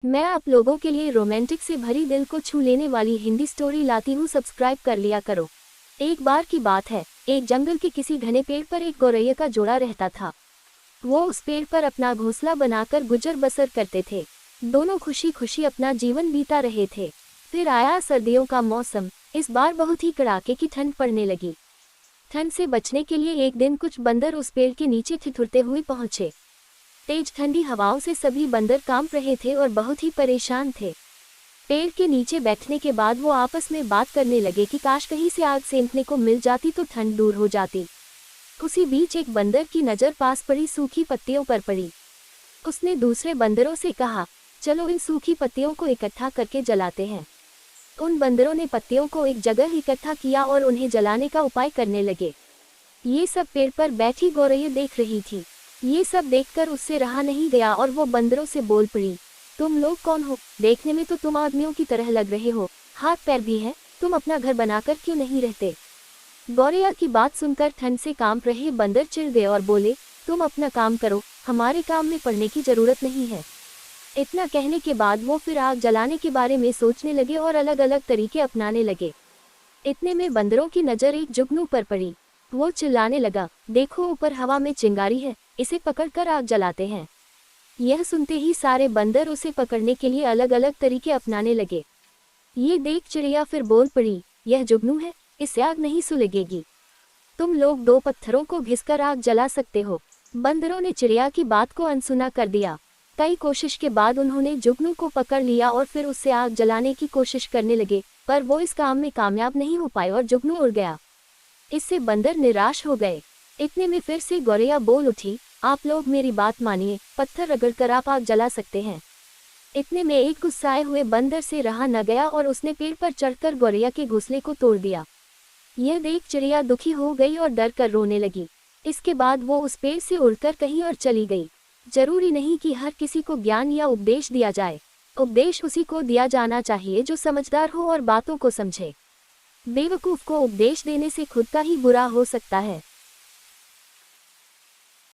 मैं आप लोगों के लिए रोमांटिक से भरी दिल को छू लेने वाली हिंदी स्टोरी लाती हूँ, सब्सक्राइब कर लिया करो। एक बार की बात है, एक जंगल के किसी घने पेड़ पर एक गौरैया का जोड़ा रहता था। वो उस पेड़ पर अपना घोंसला बनाकर गुजर बसर करते थे। दोनों खुशी खुशी अपना जीवन बीता रहे थे। फिर आया सर्दियों का मौसम। इस बार बहुत ही कड़ाके की ठंड पड़ने लगी। ठंड से बचने के लिए एक दिन कुछ बंदर उस पेड़ के नीचे ठिठुरते हुए पहुंचे। तेज ठंडी हवाओं से सभी बंदर कांप रहे थे और बहुत ही परेशान थे। पेड़ के नीचे बैठने के बाद वो आपस में बात करने लगे कि काश कहीं से आग सेंकने को मिल जाती तो ठंड दूर हो जाती। उसी बीच एक बंदर की नज़र पास पड़ी सूखी पत्तियों पर पड़ी। उसने दूसरे बंदरों से कहा, चलो इन सूखी पत्तियों को इकट्ठा करके जलाते हैं। उन बंदरों ने पत्तियों को एक जगह इकट्ठा किया और उन्हें जलाने का उपाय करने लगे। ये सब पेड़ पर बैठी गौरैया देख रही थी। ये सब देखकर उससे रहा नहीं गया और वो बंदरों से बोल पड़ी, तुम लोग कौन हो? देखने में तो तुम आदमियों की तरह लग रहे हो, हाथ पैर भी हैं, तुम अपना घर बनाकर क्यों नहीं रहते? गौरैया की बात सुनकर ठंड से कांप रहे बंदर चिढ़ गए और बोले, तुम अपना काम करो, हमारे काम में पड़ने की जरूरत नहीं है। इतना कहने के बाद वो फिर आग जलाने के बारे में सोचने लगे और अलग अलग तरीके अपनाने लगे। इतने में बंदरों की नज़र एक जुगनू पर पड़ी। वो चिल्लाने लगा, देखो ऊपर हवा में चिंगारी है, इसे पकड़कर आग जलाते हैं। यह सुनते ही सारे बंदर उसे पकड़ने के लिए अलग अलग तरीके अपनाने लगे। ये देख चिड़िया फिर बोल पड़ी, यह जुगनू है, इससे आग नहीं सुलगेगी। तुम लोग दो पत्थरों को घिसकर आग जला सकते हो। बंदरों ने चिड़िया की बात को अनसुना कर दिया। कई कोशिश के बाद उन्होंने जुगनू को पकड़ लिया और फिर उससे आग जलाने की कोशिश करने लगे, पर वो इस काम में कामयाब नहीं हो पाए और जुगनू उड़ गया। इससे बंदर निराश हो गए। इतने में फिर से गौरैया बोल उठी, आप लोग मेरी बात मानिए, पत्थर रगड़कर आप आग जला सकते हैं। इतने में एक गुस्साए हुए बंदर से रहा न गया और उसने पेड़ पर चढ़कर गौरैया के घोंसले को तोड़ दिया। यह देख चिड़िया दुखी हो गई और डर कर रोने लगी। इसके बाद वो उस पेड़ से उड़कर कहीं और चली गई। जरूरी नहीं कि हर किसी को ज्ञान या उपदेश दिया जाए। उपदेश उसी को दिया जाना चाहिए जो समझदार हो और बातों को समझे। बेवकूफ़ को उपदेश देने से खुद का ही बुरा हो सकता है।